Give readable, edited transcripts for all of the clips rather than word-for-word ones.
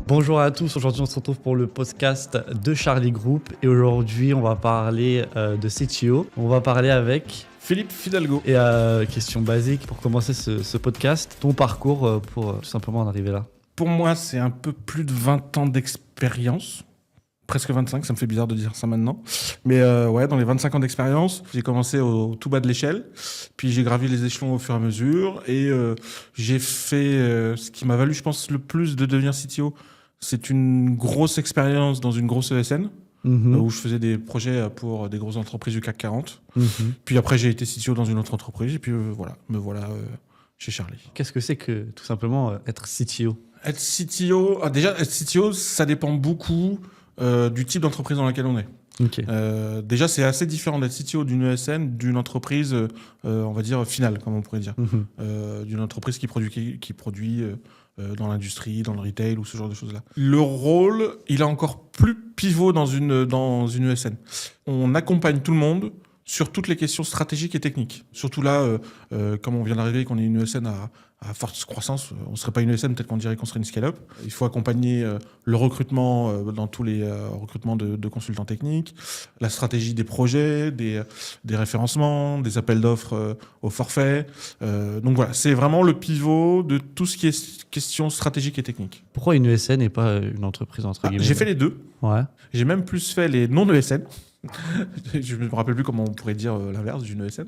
Bonjour à tous, aujourd'hui on se retrouve pour le podcast de Charlie Group et aujourd'hui on va parler de CTO. On va parler avec Philippe Fidalgo. Et question basique pour commencer ce podcast, ton parcours pour tout simplement en arriver là. Pour moi, c'est un peu plus de 20 ans d'expérience. Presque 25, ça me fait bizarre de dire ça maintenant. Mais ouais, dans les 25 ans d'expérience, j'ai commencé au tout bas de l'échelle. Puis j'ai gravi les échelons au fur et à mesure. Et j'ai fait ce qui m'a valu, je pense, le plus de devenir CTO. C'est une grosse expérience dans une grosse ESN. Où je faisais des projets pour des grosses entreprises du CAC 40. Puis après, j'ai été CTO dans une autre entreprise. Et puis voilà, me voilà chez Charlie. Qu'est-ce que c'est que tout simplement être CTO ? Être CTO, déjà, être CTO, ça dépend beaucoup du type d'entreprise dans laquelle on est. Okay. Déjà, c'est assez différent d'être CTO d'une ESN, d'une entreprise, on va dire, finale, comme on pourrait dire. D'une entreprise qui produit dans l'industrie, dans le retail ou ce genre de choses-là. Le rôle, il est encore plus pivot dans une ESN. On accompagne tout le monde sur toutes les questions stratégiques et techniques. Surtout là, comme on vient d'arriver, qu'on est une ESN à forte croissance, on ne serait pas une ESN, peut-être qu'on dirait qu'on serait une scale-up. Il faut accompagner le recrutement dans tous les recrutements de consultants techniques, la stratégie des projets, des référencements, des appels d'offres au forfait. Donc voilà, c'est vraiment le pivot de tout ce qui est question stratégique et technique. Pourquoi une ESN et pas une entreprise entre guillemets ? J'ai fait les deux. Ouais. J'ai même plus fait les non-ESN. Je ne me rappelle plus comment on pourrait dire l'inverse d'une ESN.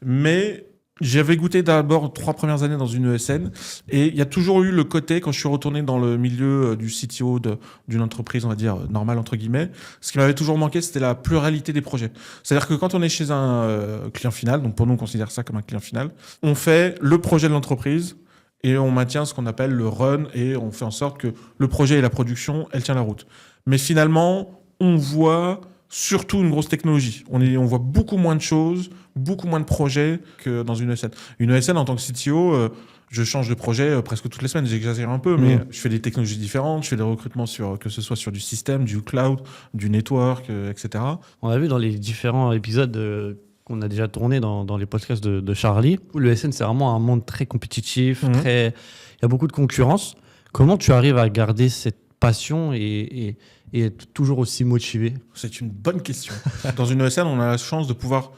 Mais j'avais goûté d'abord 3 premières années dans une ESN. Et il y a toujours eu le côté, quand je suis retourné dans le milieu du CTO d'une entreprise, on va dire, normale, entre guillemets, ce qui m'avait toujours manqué, c'était la pluralité des projets. C'est-à-dire que quand on est chez un client final, donc pour nous, on considère ça comme un client final, on fait le projet de l'entreprise et on maintient ce qu'on appelle le run et on fait en sorte que le projet et la production, elle tient la route. Mais finalement, on voit surtout une grosse technologie. On voit beaucoup moins de choses, beaucoup moins de projets que dans une ESN. Une ESN, en tant que CTO, je change de projet presque toutes les semaines. J'exagère un peu, mais je fais des technologies différentes. Je fais des recrutements que ce soit sur du système, du cloud, du network, etc. On a vu dans les différents épisodes qu'on a déjà tourné dans les podcasts de Charlie, où l'ESN, c'est vraiment un monde très compétitif, il y a beaucoup de concurrence. Comment tu arrives à garder cette passion et être toujours aussi motivé ? C'est une bonne question. Dans une ESN, on a la chance de pouvoir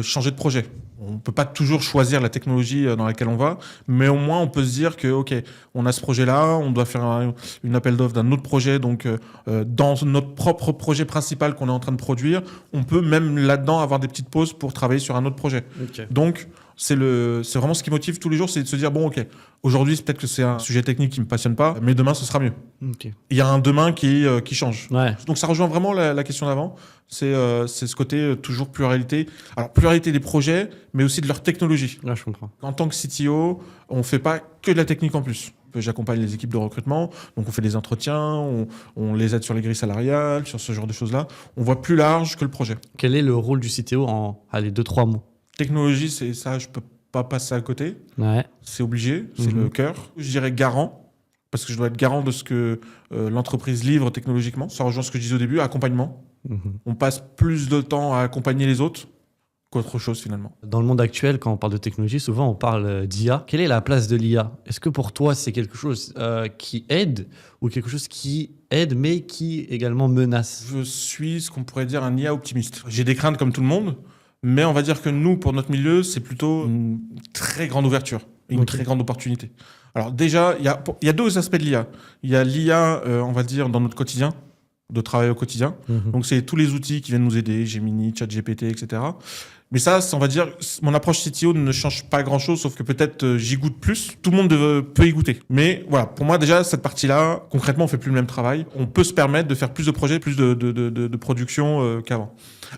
changer de projet. On ne peut pas toujours choisir la technologie dans laquelle on va, mais au moins on peut se dire que ok, on a ce projet-là, on doit faire une appel d'offres d'un autre projet, donc dans notre propre projet principal qu'on est en train de produire, on peut même là-dedans avoir des petites pauses pour travailler sur un autre projet. Okay. Donc c'est vraiment ce qui motive tous les jours, c'est de se dire bon ok, aujourd'hui peut-être que c'est un sujet technique qui me passionne pas, mais demain ce sera mieux. Okay. Il y a un demain qui change. Ouais. Donc ça rejoint vraiment la question d'avant. C'est ce côté toujours pluralité. Alors pluralité des projets, mais aussi de leur technologie. Là, je comprends. En tant que CTO, on fait pas que de la technique en plus. J'accompagne les équipes de recrutement, donc on fait des entretiens, on les aide sur les grilles salariales, sur ce genre de choses-là. On voit plus large que le projet. Quel est le rôle du CTO en 2-3 mots ? Technologie, c'est ça, je peux pas passer à côté. Ouais. C'est obligé, c'est le cœur. Je dirais garant, parce que je dois être garant de ce que l'entreprise livre technologiquement. Ça rejoint ce que je disais au début, accompagnement. On passe plus de temps à accompagner les autres qu'autre chose finalement. Dans le monde actuel, quand on parle de technologie, souvent on parle d'IA. Quelle est la place de l'IA ? Est-ce que pour toi c'est quelque chose qui aide ou quelque chose qui aide mais qui également menace ? Je suis ce qu'on pourrait dire un IA optimiste. J'ai des craintes comme tout le monde, mais on va dire que nous, pour notre milieu, c'est plutôt une très grande ouverture, une très grande opportunité. Alors déjà, il y a 2 aspects de l'IA. Il y a l'IA, on va dire, dans notre quotidien, de travail au quotidien. Donc c'est tous les outils qui viennent nous aider, Gemini, ChatGPT, etc. Mais ça, on va dire, mon approche CTO ne change pas grand-chose, sauf que peut-être j'y goûte plus. Tout le monde peut y goûter. Mais voilà, pour moi déjà, cette partie-là, concrètement, on fait plus le même travail. On peut se permettre de faire plus de projets, plus de production qu'avant.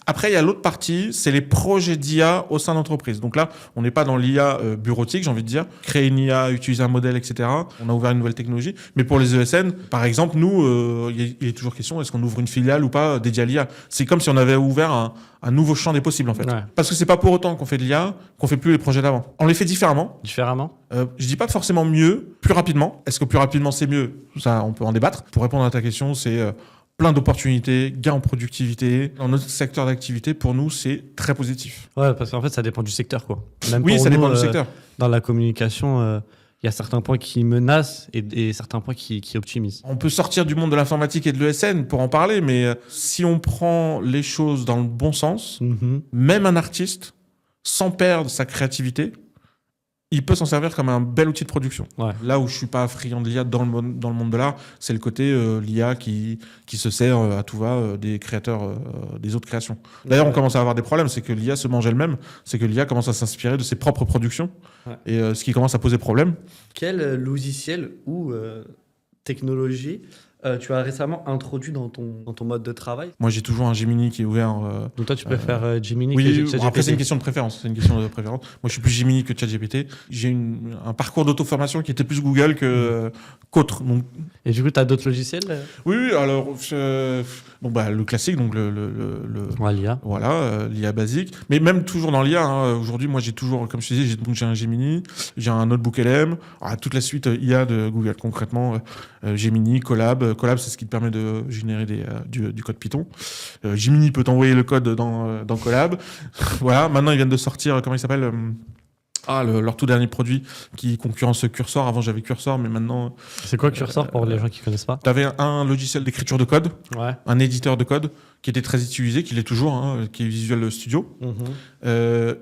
Après, il y a l'autre partie, c'est les projets d'IA au sein d'entreprise. Donc là, on n'est pas dans l'IA bureautique, j'ai envie de dire. Créer une IA, utiliser un modèle, etc. On a ouvert une nouvelle technologie. Mais pour les ESN, par exemple, nous, il est toujours question, est-ce qu'on ouvre une filiale ou pas dédiée à l'IA ? C'est comme si on avait ouvert un nouveau champ des possibles, en fait. Ouais. Parce que c'est pas pour autant qu'on fait de l'IA qu'on fait plus les projets d'avant. On les fait différemment. Différemment ? Je dis pas forcément mieux, plus rapidement. Est-ce que plus rapidement c'est mieux ? Ça, on peut en débattre. Pour répondre à ta question, c'est plein d'opportunités, gains en productivité. Dans notre secteur d'activité, pour nous, c'est très positif. Ouais, parce qu'en fait, ça dépend du secteur, quoi. Même oui, pour ça nous, dépend du secteur. Dans la communication, il y a certains points qui menacent et certains points qui optimisent. On peut sortir du monde de l'informatique et de l'ESN pour en parler, mais si on prend les choses dans le bon sens, même un artiste, sans perdre sa créativité, il peut s'en servir comme un bel outil de production. Ouais. Là où je suis pas friand de l'IA dans le monde de l'art, c'est le côté l'IA qui se sert à tout va des créateurs des autres créations. D'ailleurs, on commence à avoir des problèmes, c'est que l'IA se mange elle-même, c'est que l'IA commence à s'inspirer de ses propres productions, et ce qui commence à poser problème. Quel logiciel ou technologie tu as récemment introduit dans ton mode de travail? Moi, j'ai toujours un Gemini qui est ouvert. Donc toi, tu préfères Gemini Oui, que ChatGPT? après, c'est une question de préférence. Moi, je suis plus Gemini que ChatGPT. J'ai un parcours d'auto-formation qui était plus Google qu'autre. Donc... Et du coup, tu as d'autres logiciels? Oui, alors, le classique, donc l'IA. Voilà, l'IA basique. Mais même toujours dans l'IA, aujourd'hui, moi, j'ai toujours, comme je te disais, j'ai un Gemini, j'ai un notebook LM, toute la suite IA de Google. Concrètement, Gemini, Colab. Colab, c'est ce qui te permet de générer du code Python. Gemini peut t'envoyer le code dans Colab. Voilà, maintenant, ils viennent de sortir, comment il s'appelle leur tout dernier produit qui concurrence Cursor. Avant, j'avais Cursor, mais maintenant... C'est quoi Cursor pour les gens qui ne connaissent pas? Tu avais un logiciel d'écriture de code, un éditeur de code qui était très utilisé, qui l'est toujours, qui est Visual Studio.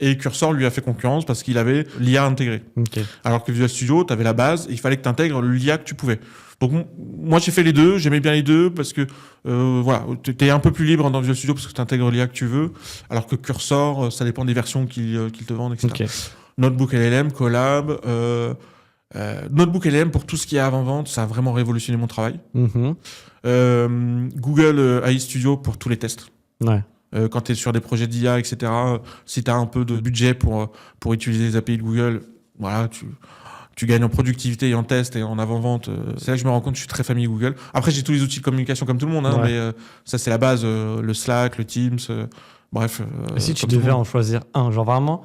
Et Cursor lui a fait concurrence parce qu'il avait l'IA intégrée. Okay. Alors que Visual Studio, tu avais la base et il fallait que tu intègres l'IA que tu pouvais. Donc moi, j'ai fait les deux, j'aimais bien les deux parce que tu es un peu plus libre dans Visual Studio parce que tu intègres l'IA que tu veux, alors que Cursor, ça dépend des versions qu'ils te vendent, etc. Okay. Notebook LLM, Colab, Notebook LLM pour tout ce qui est avant-vente, ça a vraiment révolutionné mon travail. Google AI Studio pour tous les tests. Ouais. Quand tu es sur des projets d'IA, etc., si tu as un peu de budget pour utiliser les API de Google, voilà, tu gagnes en productivité et en test et en avant-vente. C'est là que je me rends compte que je suis très famille Google. Après, j'ai tous les outils de communication comme tout le monde, mais ça, c'est la base. Le Slack, le Teams, bref. Et si tu devais en choisir un, genre vraiment...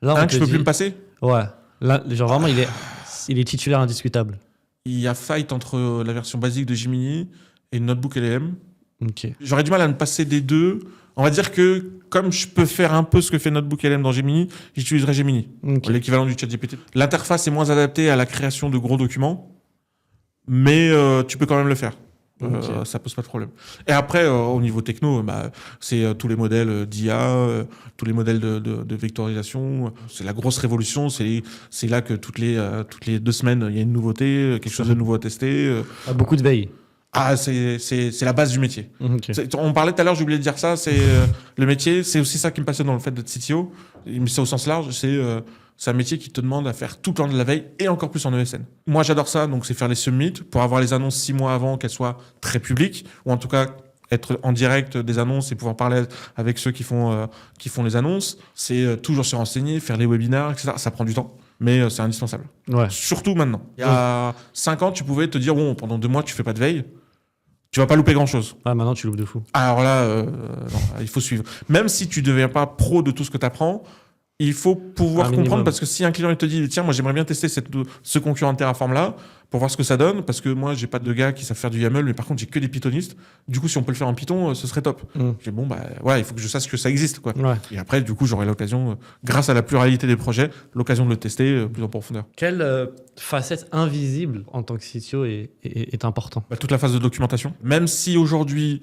Là, un que je peux plus me passer? Ouais. Là, genre vraiment, il est titulaire indiscutable. Il y a fight entre la version basique de Gemini et Notebook LLM. Okay. J'aurais du mal à me passer des deux. On va dire que comme je peux faire un peu ce que fait Notebook LM dans Gemini, j'utiliserai Gemini, l'équivalent du ChatGPT. L'interface est moins adaptée à la création de gros documents, mais tu peux quand même le faire. Ça pose pas de problème. Et après, au niveau techno, c'est tous les modèles d'IA, tous les modèles de vectorisation. C'est la grosse révolution. C'est là que toutes les 2 semaines, il y a une nouveauté, quelque chose de nouveau à tester. Beaucoup de veille. C'est la base du métier. Okay. On parlait tout à l'heure, j'ai oublié de dire ça, c'est le métier, c'est aussi ça qui me passionne dans le fait d'être CTO, mais c'est au sens large, c'est un métier qui te demande à faire tout le temps de la veille et encore plus en ESN. Moi, j'adore ça, donc c'est faire les summits pour avoir les annonces 6 mois avant qu'elles soient très publiques, ou en tout cas être en direct des annonces et pouvoir parler avec ceux qui font les annonces. C'est toujours se renseigner, faire les webinaires, etc. Ça prend du temps. Mais c'est indispensable. Ouais. Surtout maintenant. Il y a 5 ans, tu pouvais te dire, bon, pendant 2 mois, tu fais pas de veille. Tu vas pas louper grand-chose. Ah, maintenant, tu loupes de fou. Alors là, non, il faut suivre. Même si tu deviens pas pro de tout ce que tu apprends, il faut pouvoir comprendre, parce que si un client il te dit, tiens, moi, j'aimerais bien tester ce concurrent de Terraform-là pour voir ce que ça donne, parce que moi, j'ai pas de gars qui savent faire du YAML, mais par contre, j'ai que des pythonistes. Du coup, si on peut le faire en Python, ce serait top. J'ai bon, il faut que je sache que ça existe, quoi. Ouais. Et après, du coup, j'aurai l'occasion, grâce à la pluralité des projets, l'occasion de le tester plus en profondeur. Quelle facette invisible en tant que CTO est important? Toute la phase de documentation. Même si aujourd'hui,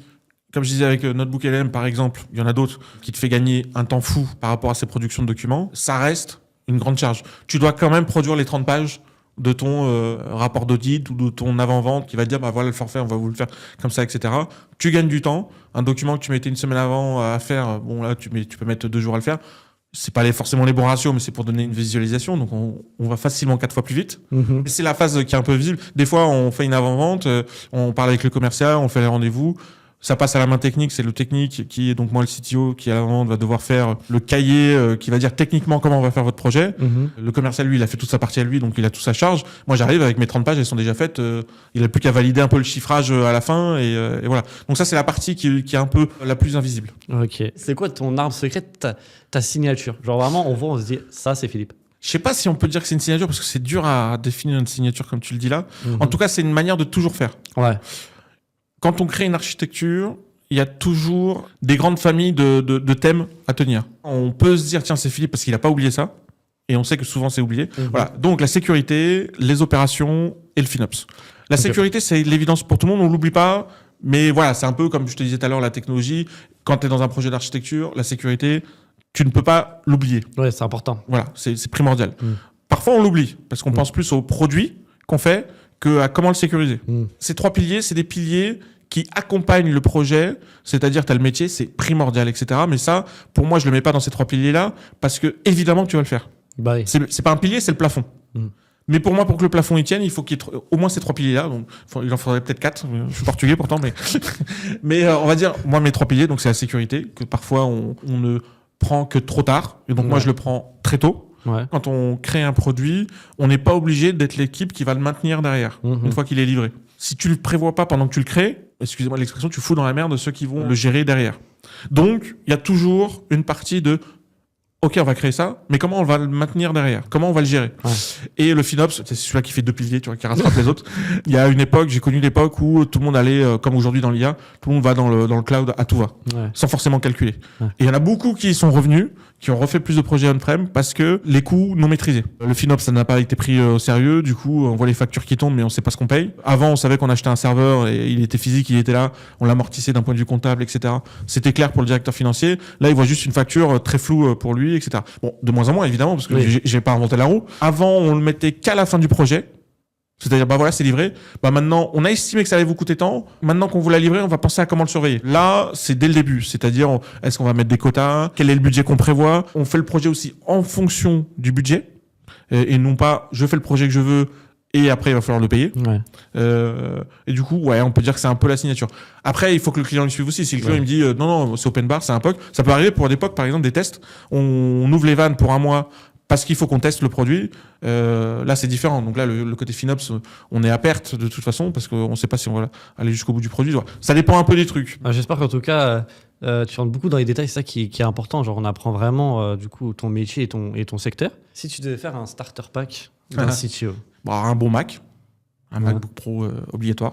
comme je disais avec Notebook LM, par exemple, il y en a d'autres qui te fait gagner un temps fou par rapport à ces productions de documents, ça reste une grande charge. Tu dois quand même produire les 30 pages de ton rapport d'audit ou de ton avant-vente qui va te dire, voilà le forfait, on va vous le faire comme ça, etc. Tu gagnes du temps. Un document que tu mettais une semaine avant à faire, bon là, tu peux mettre 2 jours à le faire. C'est pas forcément les bons ratios, mais c'est pour donner une visualisation. Donc, on va facilement 4 fois plus vite. Et c'est la phase qui est un peu visible. Des fois, on fait une avant-vente, on parle avec le commercial, on fait les rendez-vous. Ça passe à la main technique, c'est le technique qui est donc moi le CTO qui à l'avant va devoir faire le cahier qui va dire techniquement comment on va faire votre projet. Le commercial lui il a fait toute sa partie à lui donc il a tout sa charge. Moi j'arrive avec mes 30 pages, elles sont déjà faites, il a plus qu'à valider un peu le chiffrage à la fin et voilà. Donc ça c'est la partie qui est un peu la plus invisible. OK. C'est quoi ton arme secrète, ta signature? Genre vraiment on voit, on se dit ça c'est Philippe. Je sais pas si on peut dire que c'est une signature parce que c'est dur à définir une signature comme tu le dis là. En tout cas, c'est une manière de toujours faire. Ouais. Quand on crée une architecture, il y a toujours des grandes familles de thèmes à tenir. On peut se dire, tiens, c'est Philippe parce qu'il n'a pas oublié ça. Et on sait que souvent c'est oublié. Voilà. Donc la sécurité, les opérations et le FinOps. La sécurité, c'est l'évidence pour tout le monde, on l'oublie pas. Mais voilà, c'est un peu comme je te disais tout à l'heure, la technologie. Quand tu es dans un projet d'architecture, la sécurité, tu ne peux pas l'oublier. Ouais, c'est important. Voilà, c'est primordial. Parfois, on l'oublie parce qu'on pense plus au produit qu'on fait qu'à comment le sécuriser. Ces 3 piliers, c'est des piliers qui accompagnent le projet, c'est-à-dire tu as le métier, c'est primordial, etc. Mais ça, pour moi, je le mets pas dans ces 3 piliers-là parce que évidemment que tu vas le faire. Bah oui. C'est pas un pilier, c'est le plafond. Mais pour moi, pour que le plafond y tienne, il faut qu'il y ait au moins ces 3 piliers-là. Donc, il en faudrait peut-être 4. Je suis portugais pourtant, mais on va dire, moi, mes 3 piliers, donc c'est la sécurité, que parfois on ne prend que trop tard. Et donc, moi, je le prends très tôt. Ouais. Quand on crée un produit, on n'est pas obligé d'être l'équipe qui va le maintenir derrière, une fois qu'il est livré. Si tu le prévois pas pendant que tu le crées, excusez-moi l'expression, tu fous dans la merde ceux qui vont le gérer derrière. Donc, il y a toujours une partie de OK, on va créer ça, mais comment on va le maintenir derrière? Comment on va le gérer? Et le FinOps, c'est celui-là qui fait 2 piliers, tu vois, qui rattrape les autres. Il y a une époque, j'ai connu l'époque où tout le monde allait, comme aujourd'hui dans l'IA, tout le monde va dans le cloud à tout va, sans forcément calculer. Et il y en a beaucoup qui sont revenus, qui ont refait plus de projets on-prem parce que les coûts non maîtrisés. Le FinOps, ça n'a pas été pris au sérieux, du coup, on voit les factures qui tombent, mais on sait pas ce qu'on paye. Avant, on savait qu'on achetait un serveur et il était physique, il était là, on l'amortissait d'un point de vue comptable, etc. C'était clair pour le directeur financier. Là, il voit juste une facture très floue pour lui, etc. Bon, de moins en moins, évidemment, parce que j'ai pas inventé la roue. Avant, on le mettait qu'à la fin du projet. C'est-à-dire, bah voilà, c'est livré. Bah maintenant, on a estimé que ça allait vous coûter tant. Maintenant qu'on vous l'a livré, on va penser à comment le surveiller. Là, c'est dès le début. C'est-à-dire, est-ce qu'on va mettre des quotas? Quel est le budget qu'on prévoit? On fait le projet aussi en fonction du budget. Et non pas, je fais le projet que je veux et après, il va falloir le payer. Et du coup, on peut dire que c'est un peu la signature. Après, il faut que le client le suive aussi. Si le client il me dit, non, c'est open bar, c'est un POC. Ça peut arriver pour des POC, par exemple, des tests. On ouvre les vannes pour un mois parce qu'il faut qu'on teste le produit. Là, c'est différent. Donc là, le côté FinOps, on est à perte de toute façon parce qu'on ne sait pas si on va aller jusqu'au bout du produit. Ça dépend un peu des trucs. J'espère qu'en tout cas, tu rentres beaucoup dans les détails. C'est ça qui est important. Genre, on apprend vraiment du coup ton métier et ton secteur. Si tu devais faire un starter pack d'un CTO. Un bon Mac, un MacBook Pro obligatoire,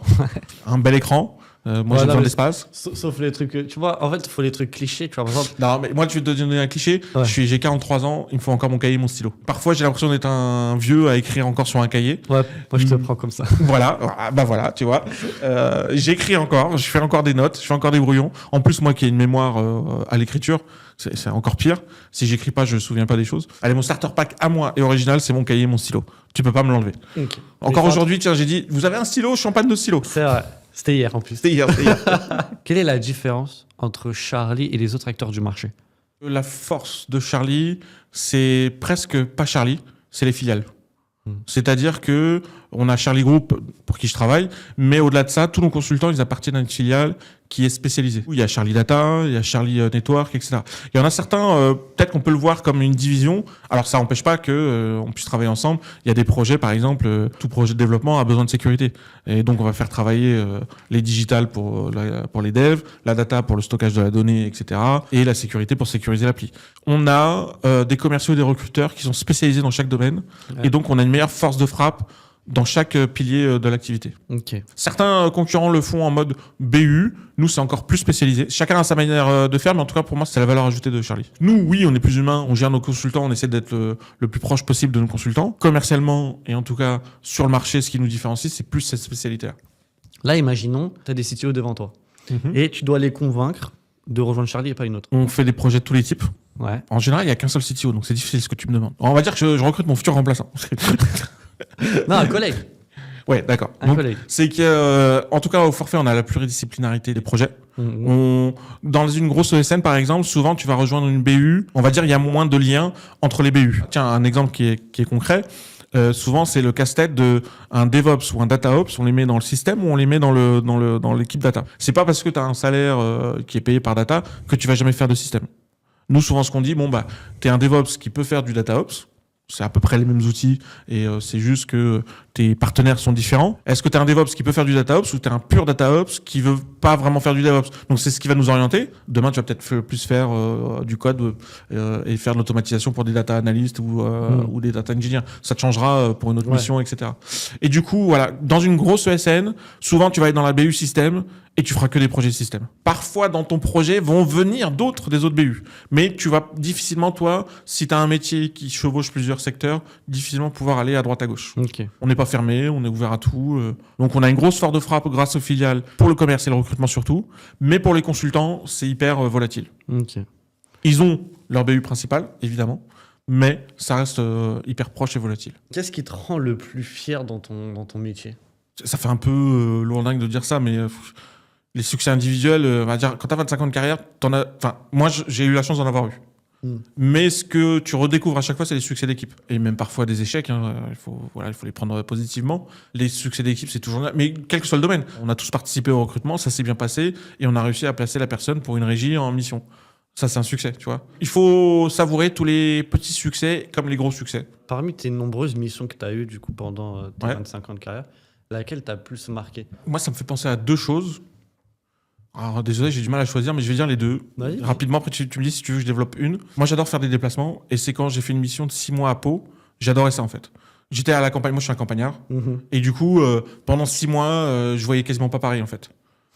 un bel écran. Moi, j'ai besoin de l'espace. Sauf les trucs, tu vois, en fait, il faut les trucs clichés, tu vois, par exemple. Non, mais moi, tu veux te donner un cliché. J'ai 43 ans, il me faut encore mon cahier et mon stylo. Parfois, j'ai l'impression d'être un vieux à écrire encore sur un cahier. Ouais, moi, je te prends comme ça. Voilà, voilà, tu vois. J'écris encore, je fais encore des notes, je fais encore des brouillons. En plus, moi qui ai une mémoire à l'écriture, c'est encore pire. Si j'écris pas, je me souviens pas des choses. Allez, mon starter pack à moi et original, c'est mon cahier et mon stylo. Tu peux pas me l'enlever. Okay. Encore aujourd'hui, tiens, j'ai dit, vous avez un stylo? Je suis en panne de stylo. C'est vrai. C'était hier en plus. C'était hier. Quelle est la différence entre Charlie et les autres acteurs du marché? La force de Charlie, c'est presque pas Charlie, c'est les filiales. C'est-à-dire que on a Charlie Group pour qui je travaille, mais au-delà de ça, tous nos consultants, ils appartiennent à une filiale qui est spécialisée. Il y a Charlie Data, il y a Charlie Network, etc. Il y en a certains, peut-être qu'on peut le voir comme une division. Alors ça n'empêche pas que on puisse travailler ensemble. Il y a des projets, par exemple, tout projet de développement a besoin de sécurité, et donc on va faire travailler les digitales pour les devs, la data pour le stockage de la donnée, etc. et la sécurité pour sécuriser l'appli. On a des commerciaux et des recruteurs qui sont spécialisés dans chaque domaine, et donc on a une meilleure force de frappe dans chaque pilier de l'activité. Okay. Certains concurrents le font en mode BU. Nous, c'est encore plus spécialisé. Chacun a sa manière de faire, mais en tout cas, pour moi, c'est la valeur ajoutée de Charlie. Nous, oui, on est plus humain. On gère nos consultants. On essaie d'être le plus proche possible de nos consultants. Commercialement, et en tout cas, sur le marché, ce qui nous différencie, c'est plus cette spécialité-là. Là, imaginons, tu as des CTO devant toi. Et tu dois les convaincre de rejoindre Charlie et pas une autre. On fait des projets de tous les types. Ouais. En général, il n'y a qu'un seul CTO, donc c'est difficile ce que tu me demandes. On va dire que je recrute mon futur remplaçant. Non, un collègue. Ouais, d'accord. Un collègue. C'est que, en tout cas, au forfait, on a la pluridisciplinarité des projets. Dans une grosse ESN, par exemple, souvent, tu vas rejoindre une BU. On va dire, il y a moins de liens entre les BU. Tiens, un exemple qui est concret. Souvent, c'est le casse-tête de un DevOps ou un DataOps. On les met dans le système ou on les met dans l'équipe data. C'est pas parce que tu as un salaire qui est payé par data que tu vas jamais faire de système. Nous, souvent, ce qu'on dit, t'es un DevOps qui peut faire du DataOps. C'est à peu près les mêmes outils et c'est juste que tes partenaires sont différents. Est-ce que tu es un DevOps qui peut faire du DataOps ou tu es un pur DataOps qui veut pas vraiment faire du DevOps? Donc c'est ce qui va nous orienter. Demain, tu vas peut-être plus faire du code et faire de l'automatisation pour des data analysts ou des data engineers. Ça te changera pour une autre mission, etc. Et du coup, voilà, dans une grosse ESN, souvent tu vas être dans la BU système et tu feras que des projets système. Parfois, dans ton projet, vont venir d'autres des autres BU. Mais tu vas difficilement, toi, si tu as un métier qui chevauche plusieurs secteur, difficilement pouvoir aller à droite à gauche. Ok. On n'est pas fermé, on est ouvert à tout. Donc on a une grosse force de frappe grâce aux filiales pour le commerce et le recrutement surtout. Mais pour les consultants, c'est hyper volatile. Ok. Ils ont leur BU principal, évidemment, mais ça reste hyper proche et volatile. Qu'est-ce qui te rend le plus fier dans ton métier? Ça fait un peu lourdingue de dire ça, mais les succès individuels, on va dire, quand tu as 25 ans de carrière, moi j'ai eu la chance d'en avoir eu. Mais ce que tu redécouvres à chaque fois, c'est les succès d'équipe. Et même parfois des échecs, hein, il faut les prendre positivement. Les succès d'équipe, c'est toujours là. Mais quel que soit le domaine, on a tous participé au recrutement, ça s'est bien passé, et on a réussi à placer la personne pour une régie en mission. Ça, c'est un succès, tu vois. Il faut savourer tous les petits succès comme les gros succès. Parmi tes nombreuses missions que tu as eues du coup, pendant tes Ouais. 25 ans de carrière, laquelle t'a plus marqué? Moi, ça me fait penser à deux choses. Alors, désolé, j'ai du mal à choisir, mais je vais dire les deux. Vas-y. Rapidement, après, tu me dis si tu veux que je développe une. Moi, j'adore faire des déplacements. Et c'est quand j'ai fait une mission de 6 mois à Pau. J'adorais ça, en fait. J'étais à la campagne. Moi, je suis un campagnard. Et du coup, pendant 6 mois, je voyais quasiment pas Paris, en fait.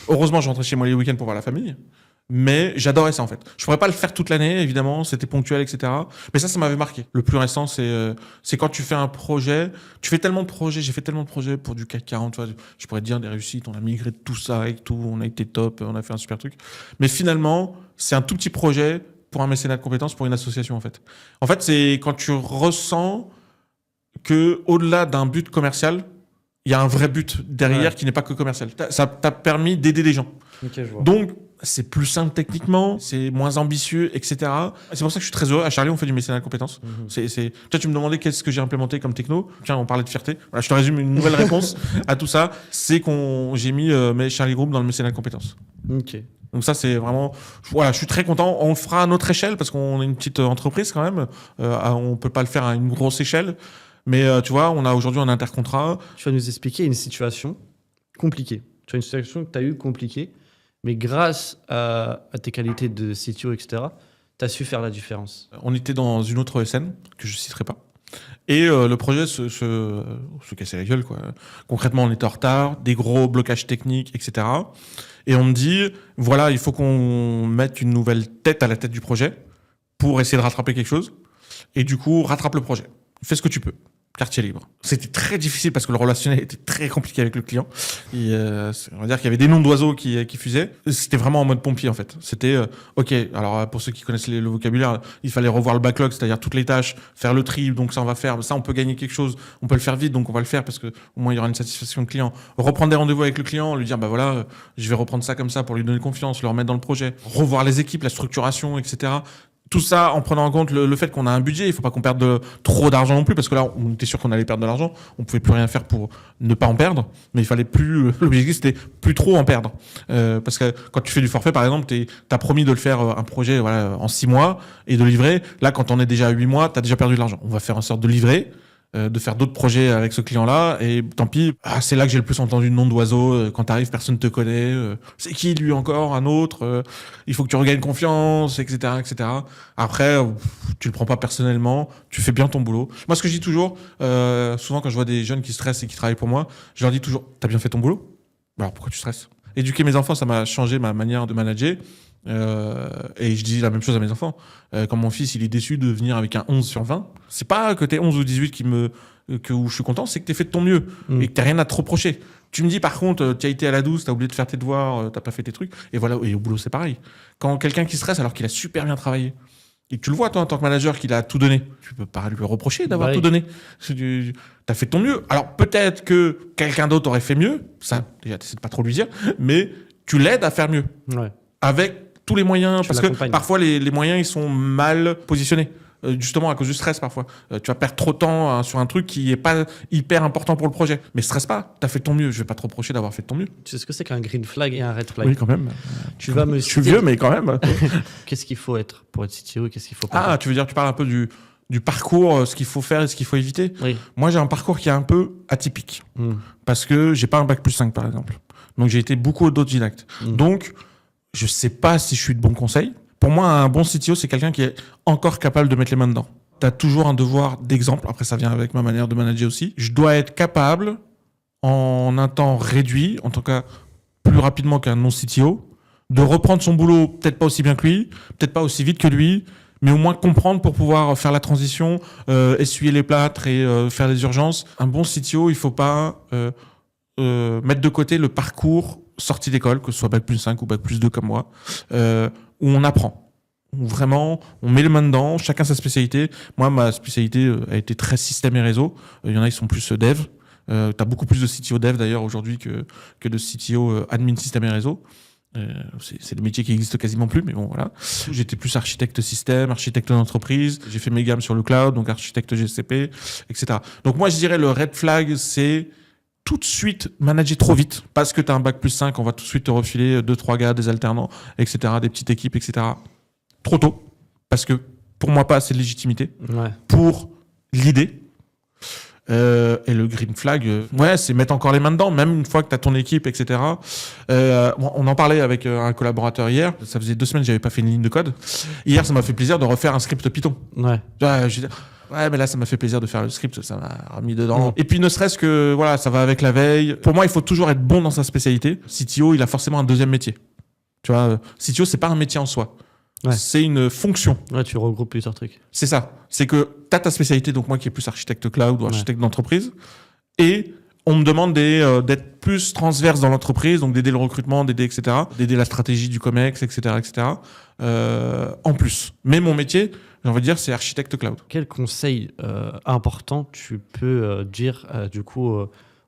Heureusement, je rentrais chez moi les week-ends pour voir la famille. Mais j'adorais ça, en fait. Je pourrais pas le faire toute l'année, évidemment. C'était ponctuel, etc. Mais ça m'avait marqué. Le plus récent, c'est quand tu fais un projet. Tu fais tellement de projets. J'ai fait tellement de projets pour du CAC 40. Tu vois, je pourrais te dire des réussites. On a migré de tout ça et tout. On a été top. On a fait un super truc. Mais finalement, c'est un tout petit projet pour un mécénat de compétences, pour une association, en fait. En fait, c'est quand tu ressens que au-delà d'un but commercial, il y a un vrai but derrière qui n'est pas que commercial. Ça t'a permis d'aider des gens. Ok, je vois. Donc, c'est plus simple techniquement, c'est moins ambitieux, etc. C'est pour ça que je suis très heureux. À Charlie, on fait du mécénat de compétences. Toi, tu me demandais qu'est-ce que j'ai implémenté comme techno. Tiens, on parlait de fierté. Voilà, je te résume une nouvelle réponse à tout ça. C'est j'ai mis Charlie Group dans le mécénat de compétences. Ok. Donc ça, c'est vraiment... Voilà, je suis très content. On le fera à notre échelle parce qu'on est une petite entreprise quand même. On peut pas le faire à une grosse échelle. Mais tu vois, on a aujourd'hui un intercontrat. Tu vas nous expliquer une situation compliquée. Tu as une situation que tu as eue compliquée, mais grâce à tes qualités de CTO, etc., tu as su faire la différence. On était dans une autre ESN, que je citerai pas. Et le projet se cassait la gueule, quoi. Concrètement, on était en retard, des gros blocages techniques, etc. Et on me dit, voilà, il faut qu'on mette une nouvelle tête à la tête du projet pour essayer de rattraper quelque chose. Et du coup, rattrape le projet. Fais ce que tu peux. Quartier libre. C'était très difficile parce que le relationnel était très compliqué avec le client. Et, on va dire qu'il y avait des noms d'oiseaux qui fusaient. C'était vraiment en mode pompier, en fait. C'était, OK, alors pour ceux qui connaissent le vocabulaire, il fallait revoir le backlog, c'est-à-dire toutes les tâches, faire le tri, donc ça on va faire, ça on peut gagner quelque chose, on peut le faire vite, donc on va le faire parce que au moins il y aura une satisfaction client. Reprendre des rendez-vous avec le client, lui dire, bah voilà, je vais reprendre ça comme ça pour lui donner confiance, le remettre dans le projet. Revoir les équipes, la structuration, etc. Tout ça en prenant en compte le fait qu'on a un budget, il faut pas qu'on perde trop d'argent non plus, parce que là, on était sûr qu'on allait perdre de l'argent, on pouvait plus rien faire pour ne pas en perdre, mais il fallait plus, l'objectif c'était plus trop en perdre. Parce que quand tu fais du forfait, par exemple, t'as promis de le faire un projet, voilà, en 6 mois et de livrer. Là, quand on est déjà à 8 mois, t'as déjà perdu de l'argent. On va faire en sorte de livrer, de faire d'autres projets avec ce client-là, et tant pis. C'est là que j'ai le plus entendu de nom d'oiseau. Quand t'arrives, personne te connaît. C'est qui lui encore, un autre. Il faut que tu regagnes confiance, etc., etc. Après, tu le prends pas personnellement. Tu fais bien ton boulot. Moi, ce que je dis toujours, souvent quand je vois des jeunes qui stressent et qui travaillent pour moi, je leur dis toujours, t'as bien fait ton boulot. Alors pourquoi tu stresses? Éduquer mes enfants, ça m'a changé ma manière de manager. Et je dis la même chose à mes enfants. Quand mon fils il est déçu de venir avec un 11 sur 20, c'est pas que t'es 11 ou 18 où je suis content, c'est que t'es fait de ton mieux et que t'as rien à te reprocher. Tu me dis par contre, tu as été à la douce, t'as oublié de faire tes devoirs, t'as pas fait tes trucs, et voilà. Et au boulot c'est pareil. Quand quelqu'un qui stresse alors qu'il a super bien travaillé, et tu le vois toi en tant que manager qu'il a tout donné, tu peux pas lui reprocher d'avoir tout donné. T'as fait de ton mieux. Alors peut-être que quelqu'un d'autre aurait fait mieux, ça déjà t'essaies de pas trop lui dire, mais tu l'aides à faire mieux. Ouais. Avec tous les moyens, parce que parfois les moyens ils sont mal positionnés, justement à cause du stress parfois. Tu vas perdre trop de temps sur un truc qui est pas hyper important pour le projet, mais stresse pas, t'as fait de ton mieux, je vais pas te reprocher d'avoir fait de ton mieux. Tu sais ce que c'est qu'un green flag et un red flag? Oui, quand même. Je suis vieux, mais quand même. Qu'est-ce qu'il faut être pour être CTO et qu'est-ce qu'il faut pas faire? Tu veux dire, tu parles un peu du parcours, ce qu'il faut faire et ce qu'il faut éviter. Oui. Moi j'ai un parcours qui est un peu atypique, parce que j'ai pas un bac+5 par exemple, donc j'ai été beaucoup autodidacte. Donc je sais pas si je suis de bons conseils. Pour moi, un bon CTO, c'est quelqu'un qui est encore capable de mettre les mains dedans. Tu as toujours un devoir d'exemple. Après, ça vient avec ma manière de manager aussi. Je dois être capable, en un temps réduit, en tout cas plus rapidement qu'un non-CTO, de reprendre son boulot, peut-être pas aussi bien que lui, peut-être pas aussi vite que lui, mais au moins comprendre pour pouvoir faire la transition, essuyer les plâtres et faire les urgences. Un bon CTO, il faut pas mettre de côté le parcours sortie d'école, que ce soit Bac+5 ou Bac+2 comme moi, où on apprend. Où vraiment, on met les mains dedans, chacun sa spécialité. Moi, ma spécialité a été très système et réseau. Il y en a qui sont plus dev. T'as beaucoup plus de CTO dev d'ailleurs aujourd'hui que de CTO admin système et réseau. C'est des métiers qui existent quasiment plus, mais bon voilà. J'étais plus architecte système, architecte d'entreprise. J'ai fait mes gammes sur le cloud, donc architecte GCP, etc. Donc moi je dirais le red flag, c'est tout de suite manager trop vite parce que t'as un Bac+5, on va tout de suite te refiler 2-3 gars, des alternants, etc., des petites équipes, etc. Trop tôt, parce que pour moi pas assez de légitimité pour l'idée. Et le green flag, c'est mettre encore les mains dedans, même une fois que tu as ton équipe, etc. On en parlait avec un collaborateur hier. Ça faisait 2 semaines que j'avais pas fait une ligne de code. Hier, ça m'a fait plaisir de refaire un script Python. Mais là, ça m'a fait plaisir de faire le script, ça m'a remis dedans. Et puis, ne serait-ce que, voilà, ça va avec la veille. Pour moi, il faut toujours être bon dans sa spécialité. CTO, il a forcément un deuxième métier. Tu vois, CTO, c'est pas un métier en soi. C'est une fonction. Tu regroupes plusieurs trucs. C'est ça. C'est que tu as ta spécialité, donc moi qui est plus architecte cloud ou architecte d'entreprise, et on me demande d'être plus transverse dans l'entreprise, donc d'aider le recrutement, etc., d'aider la stratégie du COMEX, etc., en plus. Mais mon métier, j'ai envie de dire, c'est architecte cloud. Quel conseil important tu peux dire du coup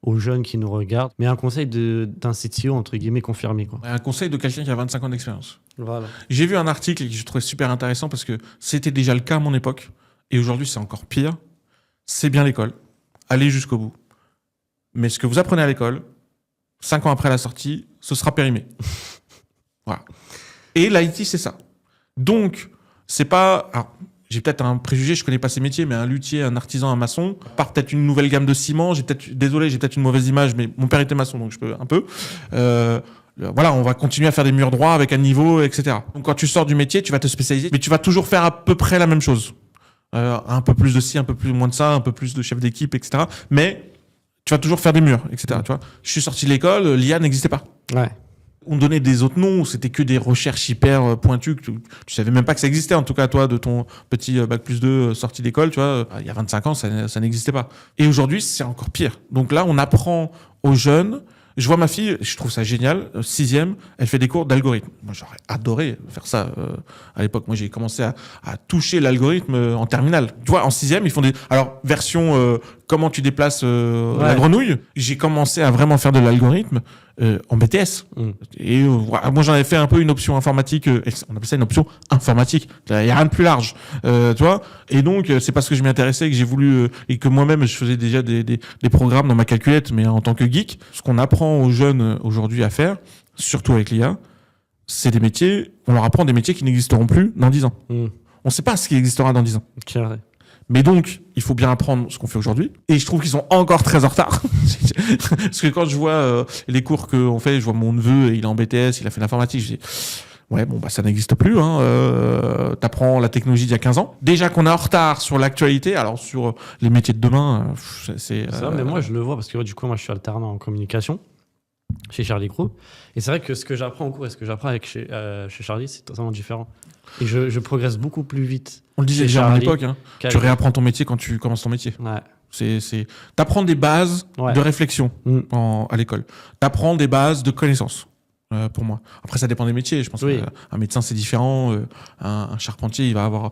aux jeunes qui nous regardent, mais un conseil d'un CTO entre guillemets confirmé, quoi. Un conseil de quelqu'un qui a 25 ans d'expérience. Voilà. J'ai vu un article que je trouvais super intéressant parce que c'était déjà le cas à mon époque et aujourd'hui c'est encore pire. C'est bien l'école, allez jusqu'au bout. Mais ce que vous apprenez à l'école, 5 ans après la sortie, ce sera périmé. Voilà. Et l'IT c'est ça. Donc c'est pas... Alors, j'ai peut-être un préjugé, je connais pas ces métiers, mais un luthier, un artisan, un maçon, par peut-être une nouvelle gamme de ciment, j'ai peut-être une mauvaise image, mais mon père était maçon, donc je peux un peu. Voilà, on va continuer à faire des murs droits avec un niveau, etc. Donc quand tu sors du métier, tu vas te spécialiser, mais tu vas toujours faire à peu près la même chose. Un peu plus de ci, un peu plus moins de ça, un peu plus de chef d'équipe, etc. Mais tu vas toujours faire des murs, etc. Tu vois, je suis sorti de l'école, l'IA n'existait pas. Ouais. On donnait des autres noms, c'était que des recherches hyper pointues, que tu savais même pas que ça existait, en tout cas, toi, de ton petit Bac+2 sorti d'école, tu vois, il y a 25 ans, ça n'existait pas. Et aujourd'hui, c'est encore pire. Donc là, on apprend aux jeunes. Je vois ma fille, je trouve ça génial, 6e, elle fait des cours d'algorithme. Moi, j'aurais adoré faire ça à l'époque. Moi, j'ai commencé à toucher l'algorithme en terminale. Tu vois, en 6e, ils font des... Alors, version comment tu déplaces la grenouille. J'ai commencé à vraiment faire de l'algorithme en BTS. Et moi, j'en avais fait un peu une option informatique. On appelle ça une option informatique. Il n'y a rien de plus large. Tu vois. Et donc, c'est parce que je m'y intéressais que j'ai voulu... et que moi-même, je faisais déjà des programmes dans ma calculette, mais en tant que geek. Ce qu'on apprend aux jeunes aujourd'hui à faire, surtout avec l'IA, c'est des métiers... On leur apprend des métiers qui n'existeront plus dans 10 ans. On ne sait pas ce qui existera dans 10 ans. Carré. Mais donc, il faut bien apprendre ce qu'on fait aujourd'hui. Et je trouve qu'ils sont encore très en retard. Parce que quand je vois les cours qu'on fait, je vois mon neveu, et il est en BTS, il a fait l'informatique, je dis, ouais, bon, bah, ça n'existe plus. T'apprends la technologie d'il y a 15 ans. Déjà qu'on est en retard sur l'actualité, alors sur les métiers de demain, c'est... Ça, mais moi, je le vois parce que du coup, moi, je suis alternant en communication chez Charlie Group. Et c'est vrai que ce que j'apprends en cours et ce que j'apprends chez Charlie, c'est totalement différent. Et je progresse beaucoup plus vite. On le disait déjà à l'époque, tu réapprends ton métier quand tu commences ton métier. Ouais. T'apprends des bases de réflexion à l'école. T'apprends des bases de connaissances. Pour moi. Après, ça dépend des métiers. Je pense qu'un médecin, c'est différent. Un charpentier, il va avoir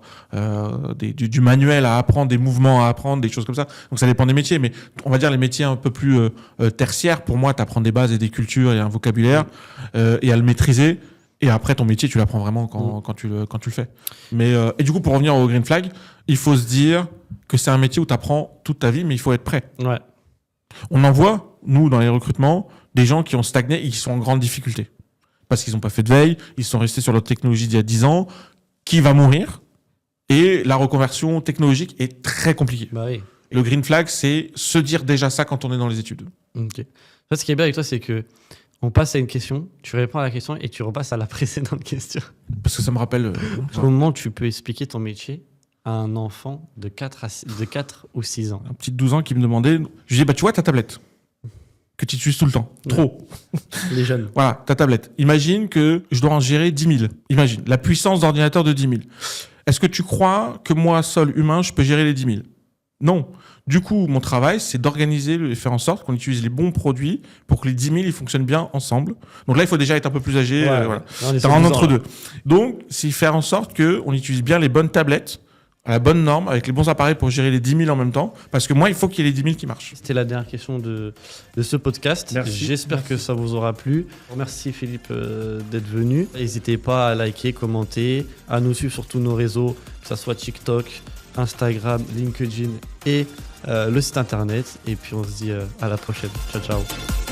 du manuel à apprendre, des mouvements à apprendre, des choses comme ça. Donc, ça dépend des métiers. Mais on va dire les métiers un peu plus tertiaires. Pour moi, tu apprends des bases et des cultures et un vocabulaire et à le maîtriser. Et après, ton métier, tu l'apprends vraiment quand tu le fais. Mais, et du coup, pour revenir au green flag, il faut se dire que c'est un métier où tu apprends toute ta vie, mais il faut être prêt. Ouais. On en voit, nous, dans les recrutements, des gens qui ont stagné et qui sont en grande difficulté. Parce qu'ils n'ont pas fait de veille, ils sont restés sur leur technologie d'il y a 10 ans, qui va mourir. Et la reconversion technologique est très compliquée. Bah oui. Et le green flag, c'est se dire déjà ça quand on est dans les études. Ok. Ce qui est bien avec toi, c'est que on passe à une question, tu réponds à la question et tu repasses à la précédente question. Parce que ça me rappelle... Comment tu peux expliquer ton métier à un enfant de 4 ou 6 ans? Un petit de 12 ans qui me demandait... Je lui dis, tu vois ta tablette que tu utilises tout le temps. Trop. Les jeunes. Voilà, ta tablette. Imagine que je dois en gérer 10 000. Imagine, la puissance d'ordinateur de 10 000. Est-ce que tu crois que moi, seul humain, je peux gérer les 10 000 ? Non. Du coup, mon travail, c'est d'organiser et faire en sorte qu'on utilise les bons produits pour que les 10 000 ils fonctionnent bien ensemble. Donc là, il faut déjà être un peu plus âgé. Voilà. C'est un entre deux. Donc, c'est faire en sorte qu'on utilise bien les bonnes tablettes, à la bonne norme, avec les bons appareils pour gérer les 10 000 en même temps. Parce que moi, il faut qu'il y ait les 10 000 qui marchent. C'était la dernière question de ce podcast. Merci. J'espère que ça vous aura plu. Merci Philippe d'être venu. N'hésitez pas à liker, commenter, à nous suivre sur tous nos réseaux, que ce soit TikTok, Instagram, LinkedIn et le site internet. Et puis on se dit à la prochaine. Ciao, ciao.